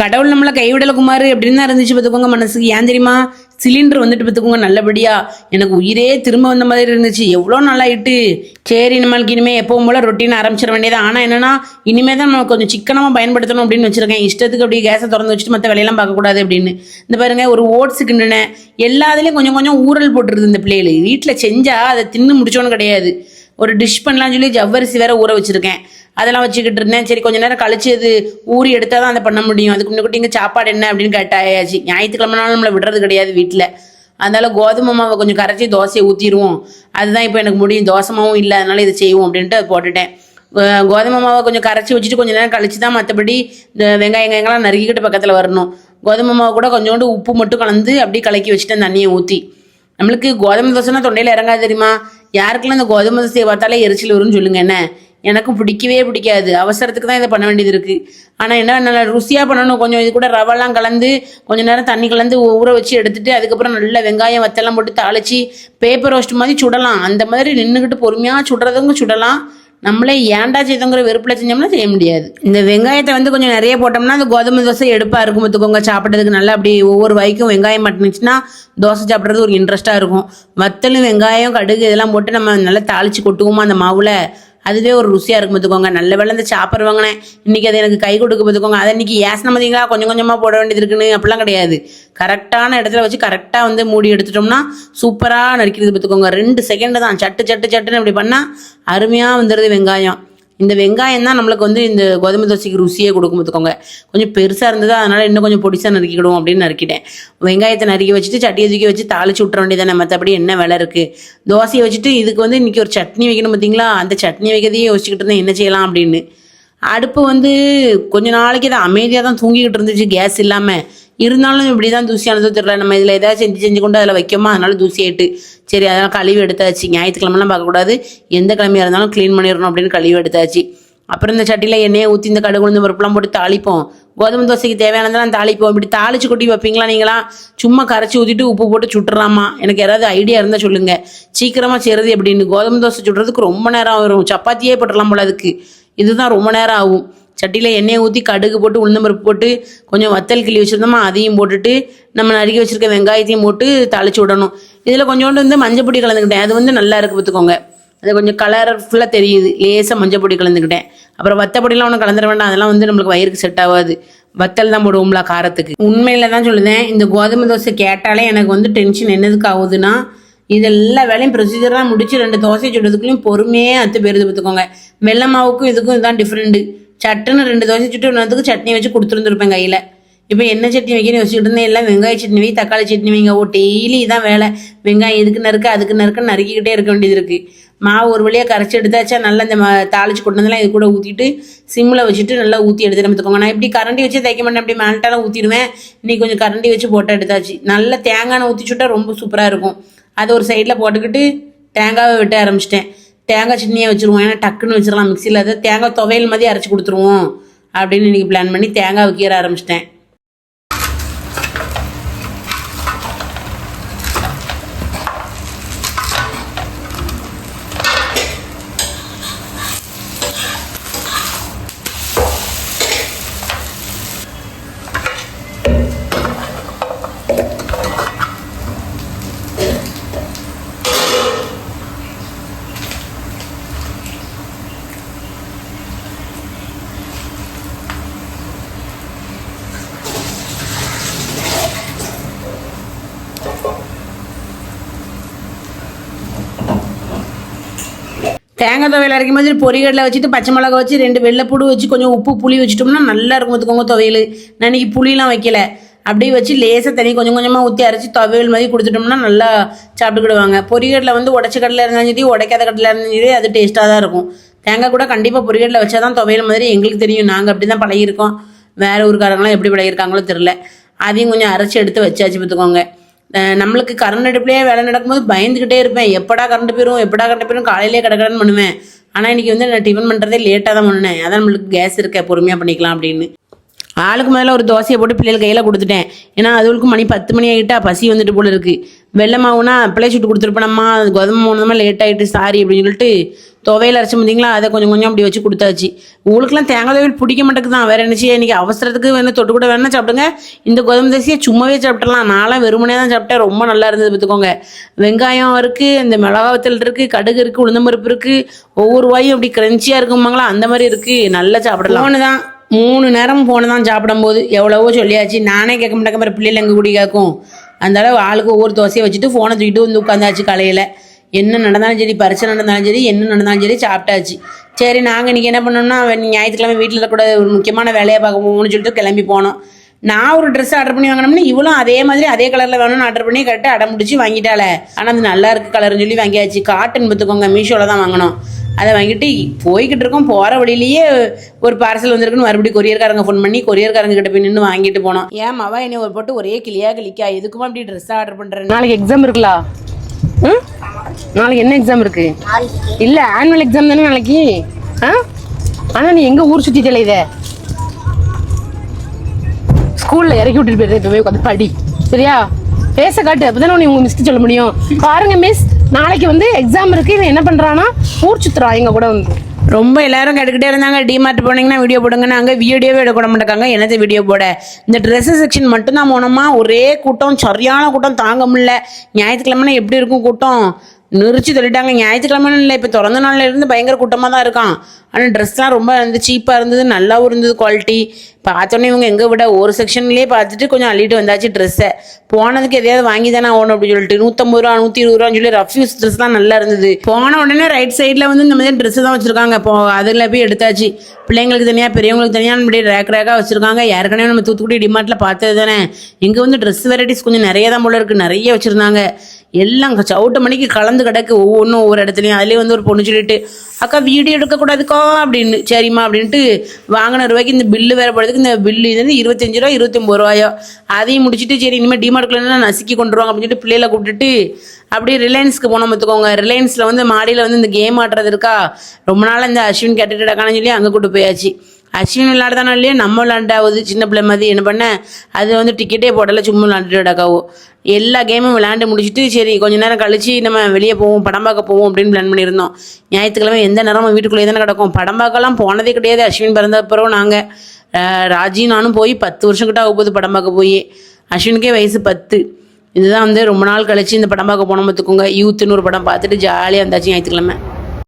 கடவுள் நம்மளை கைவிடல குமார் அப்படின்னு தான் இருந்துச்சு பார்த்துக்கோங்க மனசுக்கு. ஏன் தெரியுமா, சிலிண்டர் வந்துட்டு பார்த்துக்கோங்க நல்லபடியா. எனக்கு உயிரே திரும்ப வந்த மாதிரி இருந்துச்சு. எவ்வளோ நல்லாயிட்டு. சரி, நம்மளுக்கு இனிமேல் எப்பவும் போல ரொட்டீன் ஆரம்பிச்சிட வேண்டியது. ஆனால் என்னன்னா, இனிமேல் தான் நம்ம கொஞ்சம் சிக்கனமாக பயன்படுத்தணும் அப்படின்னு வச்சிருக்கேன். இஷ்டத்துக்கு அப்படியே கேஸை திறந்து வச்சுட்டு மற்ற வேலையெல்லாம் பார்க்கக்கூடாது அப்படின்னு. இந்த பாருங்க, ஒரு ஓட்ஸ் கிண்டுனேன். எல்லாத்துலேயும் கொஞ்சம் கொஞ்சம் ஊறல் போட்டுருது இந்த பிள்ளைகள். வீட்டில் செஞ்சால் அதை தின்னு முடிச்சோன்னு கிடையாது. ஒரு டிஷ் பண்ணலாம்னு சொல்லி ஜவ்வரிசி வேற ஊற வச்சிருக்கேன். அதெல்லாம் வச்சுக்கிட்டு இருந்தேன். சரி, கொஞ்ச நேரம் கழிச்சு அது ஊறி எடுத்தால் தான் அதை பண்ண முடியும். அதுக்கு முன்னாடி இங்கே சாப்பாடு என்ன அப்படின்னு கேட்டாயாச்சு. ஞாயிற்றுக்கிழமைனாலும் நம்மளை விடுறது கிடையாது வீட்டில். அதனால கோதுமை மாவை கொஞ்சம் கரைச்சி தோசையை ஊற்றிடுவோம். அதுதான் இப்போ எனக்கு முடியும். தோசை மாவும் இல்லை, அதனால இதை செய்வோம் அப்படின்ட்டு அது போட்டுட்டேன். கோதுமை மாவை கொஞ்சம் கரைச்சி வச்சுட்டு கொஞ்சம் நேரம் கழிச்சு தான் மற்றபடி இந்த வெங்காயங்கள்லாம் நறுக்கிட்டு பக்கத்தில் வரணும். கோதுமை மாவை கூட கொஞ்சோண்டு உப்பு மட்டும் கலந்து அப்படியே கலக்கி வச்சுட்டேன் தண்ணியை ஊற்றி. நம்மளுக்கு கோதுமை தோசைனா தொண்டையில் இறங்காது தெரியுமா. யாருக்கெல்லாம் இந்த கோதுமை தோசையை பார்த்தாலே எரிச்சல் வரும்னு சொல்லுங்க. என்ன, எனக்கும் பிடிக்கவே பிடிக்காது. அவசரத்துக்கு தான் இதை பண்ண வேண்டியது இருக்குது. ஆனால் என்ன, நல்லா ருசியாக பண்ணணும். கொஞ்சம் இது கூட ரவெல்லாம் கலந்து கொஞ்சம் நேரம் தண்ணி கலந்து ஊற வச்சு எடுத்துட்டு அதுக்கப்புறம் நல்ல வெங்காயம் வத்தெல்லாம் போட்டு தாளித்து பேப்பர் ரோஸ்ட் மாதிரி சுடலாம். அந்த மாதிரி நின்றுக்கிட்டு பொறுமையாக சுடுறதுங்க சுடலாம். நம்மளே ஏன்டா செய்தோங்கிற வெறுப்பில் செஞ்சோம்னா செய்ய முடியாது. இந்த வெங்காயத்தை வந்து கொஞ்சம் நிறைய போட்டோம்னா அந்த கோதுமை தோசை எடுப்பாக இருக்கும் பார்த்துக்கோங்க. சாப்பிட்றதுக்கு நல்லா அப்படி ஒவ்வொரு வாய்க்கும் வெங்காயம் மாட்டினுச்சுன்னா தோசை சாப்பிட்றது ஒரு இன்ட்ரெஸ்ட்டாக இருக்கும். வத்தலும் வெங்காயம் கடுகு இதெல்லாம் போட்டு நம்ம நல்லா தாளித்து கொட்டுவோமா அந்த மாவில், அதுவே ஒரு ருசியாக இருக்கும் பார்த்துக்கோங்க. நல்ல வேலை இந்த சாப்பர் வாங்கினேன் இன்றைக்கி, அது எனக்கு கை கொடுக்க பார்த்துக்கோங்க. அதை இன்றைக்கி ஏசன பார்த்தீங்களா, கொஞ்சம் கொஞ்சமாக போட வேண்டியது இருக்குன்னு அப்படிலாம் கிடையாது. கரெக்டான இடத்துல வச்சு கரெக்டாக வந்து மூடி எடுத்துட்டோம்னா சூப்பராக நறுக்கிறது பார்த்துக்கோங்க. 2 செகண்டு தான், சட்டு சட்டு சட்டுன்னு அப்படி பண்ணால் அருமையாக வந்துடுது வெங்காயம். இந்த வெங்காயம் தான் நம்மளுக்கு வந்து இந்த கோதுமை தோசைக்கு ருசியே கொடுக்கும் பார்த்துக்கோங்க. கொஞ்சம் பெருசாக இருந்தது, அதனால் இன்னும் கொஞ்சம் பொடிசாக நறுக்கிக்கிடுவோம் அப்படின்னு நறுக்கிட்டேன். வெங்காயத்தை நறுக்கி வச்சுட்டு சட்டியை தூக்கி வச்சு தாளிச்சு விட்ற வேண்டியதானே. மற்றபடி என்ன வேலை இருக்குது. தோசையை வச்சுட்டு இதுக்கு வந்து இன்றைக்கி ஒரு சட்னி வைக்கணும் பார்த்தீங்களா. அந்த சட்னி வைக்கிறதையும் யோசிச்சுக்கிட்டு இருந்தேன் என்ன செய்யலாம் அப்படின்னு. அடுப்பு வந்து கொஞ்ச நாளைக்கு தான் அமைதியாக தான் தூங்கிக்கிட்டு இருந்துச்சு கேஸ் இல்லாமல். இருந்தாலும் இப்படி தான் தூசியானதோ தெரியல. நம்ம இதில் ஏதாவது செஞ்சு கொண்டு அதில் வைக்கோமா, அதனால தூசி ஆகிட்டு. சரி, அதெல்லாம் கழுவி எடுத்தாச்சு. ஞாயிற்றுக்கிழமெல்லாம் பார்க்கக்கூடாது, எந்த கிழமையாக இருந்தாலும் க்ளீன் பண்ணிடணும் அப்படின்னு கழுவி எடுத்தாச்சு. அப்புறம் இந்த சட்டியில் எண்ணெயை ஊற்றி இந்த கடுகு உளுந்து பருப்புலாம் போட்டு தாளிப்போம். கோதுமை தோசைக்கு தேவையானதெல்லாம் தாளிப்போம். இப்படி தாளிச்சு கொட்டி வைப்பீங்களா நீங்களா? சும்மா கரைச்சி ஊற்றிட்டு உப்பு போட்டு சுட்டுறாமா? எனக்கு யாராவது ஐடியா இருந்தால் சொல்லுங்கள். சீக்கிரமாக செய்கிறது எப்படின்னு. கோதுமை தோசை சுடுறதுக்கு ரொம்ப நேரம் வரும். சப்பாத்தியே போட்டுடலாம் போல அதுக்கு. இதுதான் ரொம்ப நேரம் ஆகும். சட்டியில் எண்ணெயை ஊற்றி கடுகு போட்டு உளுந்தம்பருப்பு போட்டு கொஞ்சம் வத்தல் கிள்ளி வச்சுருந்தோமா அதையும் போட்டுட்டு நம்ம நறுக்கி வச்சுருக்க வெங்காயத்தையும் போட்டு தாளித்து விடணும். இதில் கொஞ்சோண்டு வந்து மஞ்சள் பொடி கலந்துக்கிட்டேன். அது வந்து நல்லா இருக்குது பார்த்துக்கோங்க. அது கொஞ்சம் கலர்ஃபுல்லாக தெரியுது. லேசாக மஞ்சள் பொடி கலந்துக்கிட்டேன். அப்புறம் வத்தப்பொடிலாம் ஒன்றும் கலந்துட வேண்டாம், அதெல்லாம் வந்து நம்மளுக்கு வயிறுக்கு செட் ஆகாது. வத்தல் தான் போடுவோம்ல காரத்துக்கு. உண்மையில தான் சொல்லுதேன், இந்த கோதுமை தோசை கேட்டாலே எனக்கு வந்து டென்ஷன் என்னதுக்கு ஆகுதுன்னா, இதெல்லாம் வேலையும் ப்ரொசீஜராக முடிச்சு 2 தோசை சுடுறதுக்குள்ளேயும் பொறுமையே அத்து போயிருது பார்த்துக்கோங்க. வெள்ளை மாவுக்கும் இதுக்கும் இதுதான் டிஃப்ரெண்ட்டு. சட்டுன்னு 2 தோசை சுட்டு இன்னத்துக்கு சட்னி வச்சு கொடுத்துருந்துருப்பேன் கையில். இப்போ என்ன சட்னி வைக்கணும்னு யோசிச்சுட்டு இருந்தேன். எல்லாம் வெங்காய சட்னி வை, தக்காளி சட்னி வைங்க. டெய்லி இதான் வேலை. வெங்காயம் இதுக்கு நறுக்க அதுக்கு நறுக்குன்னு நறுக்கிக்கிட்டே இருக்க வேண்டியது இருக்குது. மாவு ஒரு வழியாக கரைச்சி எடுத்தாச்சா நல்லா இந்த தாளிச்சு கொண்டதெல்லாம் இது கூட ஊற்றிட்டு சிம்மில் வச்சுட்டு நல்லா ஊற்றி எடுத்து பார்த்துக்கோங்க. நான் இப்படி கரண்டி வச்சு தைக்க மாட்டேன், அப்படி மேல்ட்டாலாம் ஊற்றிடுவேன். இன்னைக்கு கொஞ்சம் கரண்டி வச்சு போட்டு எடுத்தாச்சு. நல்லா தேங்காய் ஊற்றி சுட்டால் ரொம்ப சூப்பராக இருக்கும். அதை ஒரு சைடில் போட்டுக்கிட்டு தேங்காவை வெட்ட ஆரம்பிச்சிட்டேன். தேங்காய் சட்னியை வச்சுருவோம், ஏன்னா டக்குன்னு வச்சிடலாம் மிக்சியில். அதை தேங்காய் துவையல் மாதிரி அரைச்சி கொடுத்துருவோம் அப்படின்னு இன்றைக்கி பிளான் பண்ணி தேங்காய் வைக்கிற ஆரம்பிச்சிட்டேன். தேங்காய் துவையல் அரைக்கும் போது பொரிகடலை வச்சுட்டு பச்சை மிளகா வச்சு 2 வெள்ளைப்பூடு வச்சு கொஞ்சம் உப்பு புளி வச்சுட்டோம்னா நல்லா இருக்கும் பார்த்துக்கோங்க துவையல். நான் இன்றைக்கி புளிலாம் வைக்கல, அப்படியே வச்சு லேசாக தண்ணி கொஞ்சம் கொஞ்சமாக ஊற்றி அரைச்சி துவையல் மாதிரி கொடுத்துட்டோம்னா நல்லா சாப்பிட்டுக்கிடுவாங்க. பொரிகடலை வந்து உடச்ச கடலை இருந்தாலும் சரி உடைக்காத கடலை இருந்தாலும் சரி அது டேஸ்ட்டாக தான் இருக்கும். தேங்காய் கூட கண்டிப்பாக பொரிகடலை வச்சா தான் துவையல் மாதிரி எங்களுக்கு தெரியும். நாங்கள் அப்படி தான் பழகிருக்கோம். வேறு ஊருக்காரங்களாம் எப்படி பழகிருக்காங்களோ தெரில. அதையும் கொஞ்சம் அரைச்சி எடுத்து வச்சாச்சு பார்த்துக்கோங்க. நம்மளுக்கு கரண்ட் அடுப்புலேயே வேலை நடக்கும்போது பயந்துக்கிட்டே இருப்பேன். எப்படா கரண்ட் போயிடும் காலையிலே கடன்னு பண்ணுவேன். ஆனால் இன்றைக்கி வந்து நான் டிஃபன் பண்ணுறதே லேட்டாக தான் பண்ணினேன். அதான் நம்மளுக்கு கேஸ் இருக்க பொறுமையாக பண்ணிக்கலாம் அப்படின்னு. ஆளுக்கு மேலே ஒரு தோசையை போட்டு பிள்ளைகள் கையில் கொடுத்துட்டேன். ஏன்னா அதுகளுக்கு மணி 10 மணி ஆகிட்டா பசி வந்துட்டு போல இருக்குது. வெள்ளை மாவுனா பிள்ளை சுட்டு கொடுத்துருப்பேனம்மா, கோதுமை மாவுனமா லேட் ஆகிட்டு சாரி அப்படின்னு சொல்லிட்டு துவையல் அரைச்சி பார்த்தீங்களா, அதை கொஞ்சம் கொஞ்சம் அப்படி வச்சு கொடுத்தாச்சு. உங்களுக்குலாம் தேங்காய் துவையல் பிடிக்க மாட்டேங்குது தான், வேறு என்னச்சு இன்றைக்கி அவசரத்துக்கு வேணும் தொட்டு கூட வேணா சாப்பிடுங்க. இந்த கோதுமை தோசையை சும்மாவே சாப்பிட்றலாம். நான்லாம் வெறுமனே தான் சாப்பிட்டேன், ரொம்ப நல்லா இருந்தது பார்த்துக்கோங்க. வெங்காயம் இருக்குது, இந்த மிளகாவத்தல் இருக்குது, கடுகு இருக்குது, உளுந்தம்பருப்பு இருக்குது, ஒவ்வொரு வாயும் அப்படி கிரன்ச்சியாக இருக்குமாங்களா, அந்த மாதிரி இருக்குது. நல்லா சாப்பிடலாம். ஃபோனு தான் 3 நேரம் ஃபோனு தான் சாப்பிடும்போது எவ்வளவோ சொல்லியாச்சு. நானே கேட்க மாட்டேங்க, மாதிரி பிள்ளைகள் எங்கள் கூடி கேட்கும். அந்தளவு ஆளுக்கு ஒவ்வொரு தோசையை வச்சுட்டு ஃபோனை தூக்கிட்டு வந்து உட்காந்தாச்சு. காலையில் என்ன நடந்தாலும் சரி, பரிசை நடந்தாலும் சரி, என்ன நடந்தாலும் சரி சாப்பிட்டாச்சு. சரி, நாங்கள் இன்றைக்கி என்ன பண்ணோம்னா, ஞாயிற்றுக்கிழமை வீட்டில் கூட ஒரு முக்கியமான வேலையை பார்க்க போகணும்னு சொல்லிட்டு கிளம்பி போனோம். நான் ஒரு ட்ரெஸ் ஆர்டர் பண்ணி வாங்கினோம்னா இவளும் அதே மாதிரி அதே கலரில் வேணும்னு ஆர்டர் பண்ணி கரெக்டாக அடம் முடிச்சு வாங்கிட்டாளே. ஆனால் அது நல்லா இருக்குது கலர்னு சொல்லி வாங்கியாச்சு. காட்டன் பார்த்துக்கோங்க, மீஷோவில் தான் வாங்கினோம். அதை வாங்கிட்டு போய்கிட்டு இருக்கோம். போகிற வழியிலேயே ஒரு பார்சல் வந்திருக்குன்னு மறுபடியும் கொரியர்காரங்க ஃபோன் பண்ணி கொரியர்காரங்க கிட்ட போய் நின்று வாங்கிட்டு போனோம். ஏன் அவ என்னை ஒரு போட்டு ஒரே கிளிக்கா எதுக்குமா அப்படி ட்ரெஸ் ஆர்டர் பண்ணுறேன்? நாளைக்கு எக்ஸாம் இருக்குல்ல? நாளைக்கு என்ன எக்ஸாம் இருக்கு? இல்லை, ஆனுவல் எக்ஸாம் தானே நாளைக்கு. ஆனால் நீ எங்கே ஊர் சுற்றிட்டல? இதை ஸ்கூலில் இறக்கி விட்டுட்டு போயிருந்தேன். இப்போ போய் உட்காந்து படி, சரியா? பேச காட்டு, அப்போதானே நீ உங்கள் மிஸ்ட்டு சொல்ல முடியும். பாருங்க மிஸ், நாளைக்கு வந்து எக்ஸாம் இருக்குது. இவன் என்ன பண்ணுறான்னா ஊர் சுற்றுறான் எங்கள் கூட வந்து. ரொம்ப எல்லாரும் கேட்டுக்கிட்டே இருந்தாங்க, டிமார்ட் போனீங்கன்னா வீடியோ போடுங்கன்னா. அங்கே வீடியோவே எடுக்க மாட்டாங்க. என்னது வீடியோ போட? இந்த ட்ரெஸ்ஸு செக்ஷன் மட்டும்தான் போனோமா. ஒரே கூட்டம், சரியான கூட்டம், தாங்க முடியல. ஞாயிற்றுக்கிழமைனா எப்படி இருக்கும் கூட்டம்? நெரிச்சு சொல்லிட்டாங்க. ஞாயிற்றுக்கிழமை இல்லை, இப்போ திறந்த நாளில் இருந்து பயங்கர கூட்டமாக தான் இருக்கான். ஆனால் ட்ரெஸ்லாம் ரொம்ப வந்து சீப்பாக இருந்தது, நல்லாவும் இருந்தது குவாலிட்டி. பார்த்தோன்னே இவங்க எங்கே விட ஒரு செக்ஷன்லேயே பார்த்துட்டு கொஞ்சம் அள்ளிட்டு வந்தாச்சு ட்ரெஸ்ஸை. போனதுக்கு எதையாவது வாங்கி தானே ஆகணும் அப்படின்னு சொல்லிட்டு 150 ரூபா 120 ரூபான்னு சொல்லி ரஃப்யூஸ் ட்ரெஸ்லாம் நல்லா இருந்தது. போன உடனே ரைட் சைடில் வந்து இந்த மாதிரி ட்ரெஸ்ஸு தான் வச்சுருக்காங்க. இப்போ அதில் போய் எடுத்தாச்சு. பிள்ளைங்களுக்கு தனியாக பெரியவங்களுக்கு தனியாக இப்படி ரேக்காக வச்சுருக்காங்க. ஏற்கனவே நம்ம தூத்துக்குடி டிமார்ட்டில் பார்த்தது தானே. இங்கே வந்து ட்ரெஸ் வெரைட்டிஸ் கொஞ்சம் நிறைய தான் போல இருக்குது, நிறைய வச்சுருந்தாங்க. எல்லாம் சவுட்ட மணிக்கு கலந்து கிடக்கு, ஒவ்வொன்றும் ஒவ்வொரு இடத்துலையும். அதுலேயே வந்து ஒரு பொண்ணு சொல்லிட்டு, அக்கா வீடியோ எடுக்கக்கூடாதுக்கா அப்படின்னு. சரிம்மா அப்படின்ட்டு வாங்கின ரூபாய்க்கு இந்த பில்லு வேறு போடுறதுக்கு இந்த பில்லு இது 25 ரூபா 29 ரூபாயோ. அதையும் முடிச்சுட்டு சரி இனிமேல் டிமார்ட்குள்ளே நசுக்கி கொண்டு வருவாங்க அப்படின்னு சொல்லிட்டு பிள்ளைகளை கூப்பிட்டுட்டு அப்படியே ரிலையன்ஸ்க்கு போனோம் பார்த்துக்கோங்க. ரிலையன்ஸில் வந்து மாடியில் வந்து இந்த கேம் ஆடுறது இருக்கா, ரொம்ப நாள் இந்த அஸ்வின் கேட்டுட்டு இருக்கான்னு சொல்லி அங்கே கூப்பிட்டு போயாச்சு. அஸ்வின் விளையாடுதானோ இல்லையா, நம்ம விளையாண்டாவது சின்ன பிள்ளை மாதிரி என்ன பண்ண, அது வந்து டிக்கெட்டே போடலை, சும்மா விளையாண்டுட்டு கிடக்காவோ. எல்லா கேமும் விளையாண்டு முடிச்சுட்டு சரி கொஞ்ச நேரம் கழிச்சு நம்ம வெளியே போவோம், படம் பார்க்க போவோம் அப்படின்னு பிளான் பண்ணியிருந்தோம். ஞாயிற்றுக்கிழமை எந்த நேரமும் வீட்டுக்குள்ளேயே தானே கிடக்கும். படம் பார்க்கலாம் போனதே கிடையாது. அஸ்வின் பிறந்த பிறகு நாங்கள் ராஜி நானும் போய் 10 வருஷம் கிட்ட ஆகும்போது படம் பார்க்க போய். அஸ்வினுக்கே வயசு 10. இதுதான் வந்து ரொம்ப நாள் கழிச்சு இந்த படம் பார்க்க போனோம் பார்த்துக்கோங்க. யூத்துன்னு ஒரு படம் பார்த்துட்டு ஜாலியாக இருந்தாச்சு ஞாயிற்றுக்கிழமை.